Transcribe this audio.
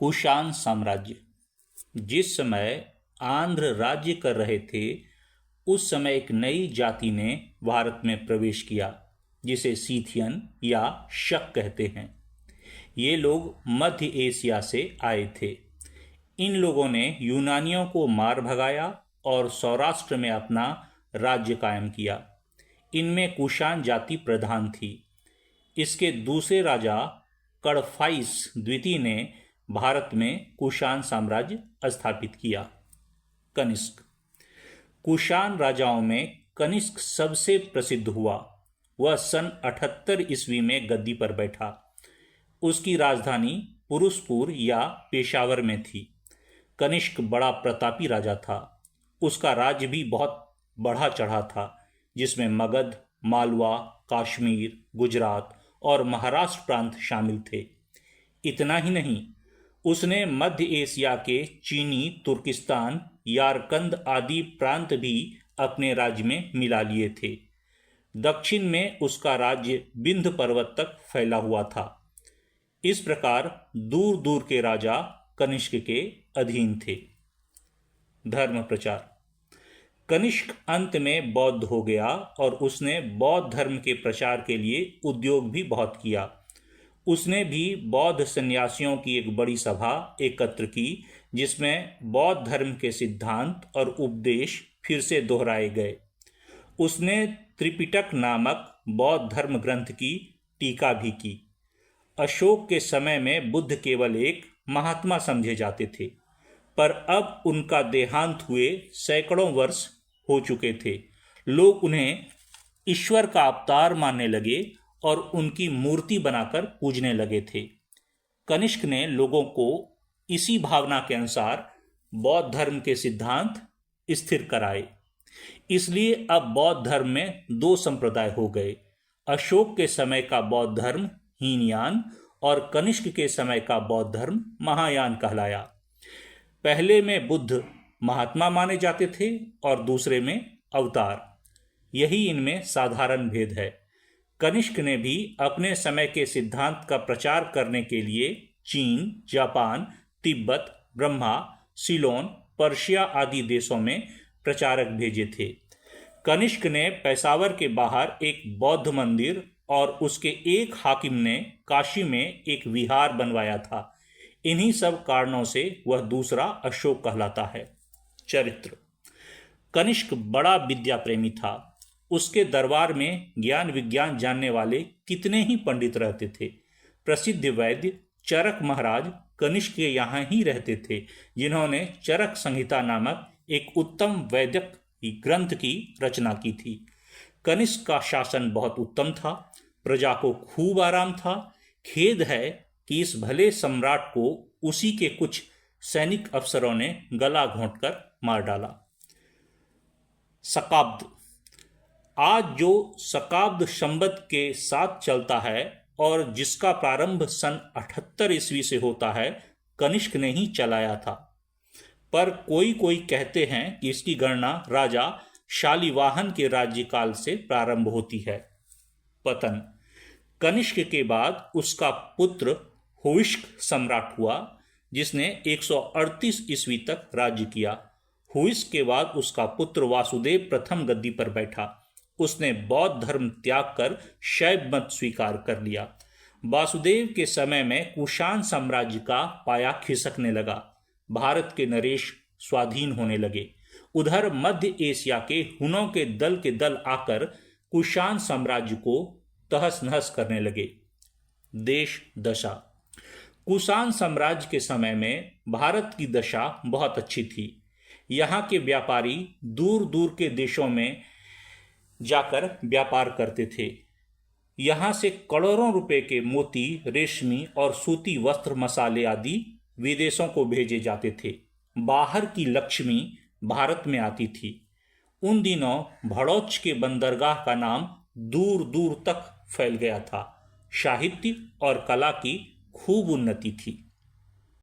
कुषाण साम्राज्य जिस समय आंध्र राज्य कर रहे थे, उस समय एक नई जाति ने भारत में प्रवेश किया जिसे सीथियन या शक कहते हैं। ये लोग मध्य एशिया से आए थे। इन लोगों ने यूनानियों को मार भगाया और सौराष्ट्र में अपना राज्य कायम किया। इनमें कुषाण जाति प्रधान थी। इसके दूसरे राजा कड़फाइस द्वितीय ने भारत में कुषाण साम्राज्य स्थापित किया। कनिष्क कुषाण राजाओं में कनिष्क सबसे प्रसिद्ध हुआ। वह सन 78 ईस्वी में गद्दी पर बैठा। उसकी राजधानी पुरुषपुर या पेशावर में थी। कनिष्क बड़ा प्रतापी राजा था। उसका राज्य भी बहुत बढ़ा चढ़ा था, जिसमें मगध, मालवा, कश्मीर, गुजरात और महाराष्ट्र प्रांत शामिल थे। इतना ही नहीं, उसने मध्य एशिया के चीनी, तुर्किस्तान, यारकंद आदि प्रांत भी अपने राज्य में मिला लिए थे। दक्षिण में उसका राज्य विंध्य पर्वत तक फैला हुआ था। इस प्रकार दूर दूर के राजा कनिष्क के अधीन थे। धर्म प्रचार कनिष्क अंत में बौद्ध हो गया और उसने बौद्ध धर्म के प्रचार के लिए उद्योग भी बहुत किया। उसने भी बौद्ध सन्यासियों की एक बड़ी सभा एकत्र की, जिसमें बौद्ध धर्म के सिद्धांत और उपदेश फिर से दोहराए गए। उसने त्रिपिटक नामक बौद्ध धर्म ग्रंथ की टीका भी की। अशोक के समय में बुद्ध केवल एक महात्मा समझे जाते थे, पर अब उनका देहांत हुए सैकड़ों वर्ष हो चुके थे। लोग उन्हें ईश्वर का अवतार मानने लगे और उनकी मूर्ति बनाकर पूजने लगे थे। कनिष्क ने लोगों को इसी भावना के अनुसार बौद्ध धर्म के सिद्धांत स्थिर कराए। इसलिए अब बौद्ध धर्म में दो संप्रदाय हो गए। अशोक के समय का बौद्ध धर्म हीनयान और कनिष्क के समय का बौद्ध धर्म महायान कहलाया। पहले में बुद्ध महात्मा माने जाते थे और दूसरे में अवतार। यही इनमें साधारण भेद है। कनिष्क ने भी अपने समय के सिद्धांत का प्रचार करने के लिए चीन, Japan, Tibet, Brahma, Ceylon, Persia आदि देशों में प्रचारक भेजे थे। कनिष्क ने पेशावर के बाहर एक बौद्ध मंदिर और उसके एक हाकिम ने काशी में एक विहार बनवाया था। इन्हीं सब कारणों से वह दूसरा अशोक कहलाता है। चरित्र कनिष्क बड़ा विद्या प्रेमी था। उसके दरबार में ज्ञान विज्ञान जानने वाले कितने ही पंडित रहते थे। प्रसिद्ध वैद्य चरक महाराज कनिष्क के यहाँ ही रहते थे, जिन्होंने चरक संहिता नामक एक उत्तम वैदिक ग्रंथ की रचना की थी। कनिष्क का शासन बहुत उत्तम था। प्रजा को खूब आराम था। खेद है कि इस भले सम्राट को उसी के कुछ सैनिक अफसरों ने गला घोंटकर मार डाला। शकाब्द आज जो शकाब्द संवत के साथ चलता है और जिसका प्रारंभ सन 78 ईस्वी से होता है, कनिष्क ने ही चलाया था। पर कोई कोई कहते हैं कि इसकी गणना राजा शालिवाहन के राज्यकाल से प्रारंभ होती है। पतन कनिष्क के बाद उसका पुत्र हुइस्क सम्राट हुआ, जिसने 138 ईस्वी तक राज्य किया। हुइस्क के बाद उसका पुत्र वासुदेव प्रथम गद्दी पर बैठा। उसने बौद्ध धर्म त्याग कर शैव मत स्वीकार कर लिया। वासुदेव के समय में कुषाण साम्राज्य का पाया खिसकने लगा। भारत के नरेश स्वाधीन होने लगे। उधर मध्य एशिया के हुनों के दल आकर कुषाण साम्राज्य को तहस नहस करने लगे। देश दशा कुषाण साम्राज्य के समय में भारत की दशा बहुत अच्छी थी। यहाँ के व्यापारी दूर दूर के देशों में जाकर व्यापार करते थे। यहाँ से करोड़ों रुपए के मोती, रेशमी और सूती वस्त्र, मसाले आदि विदेशों को भेजे जाते थे। बाहर की लक्ष्मी भारत में आती थी। उन दिनों भड़ौच के बंदरगाह का नाम दूर दूर तक फैल गया था। साहित्य और कला की खूब उन्नति थी।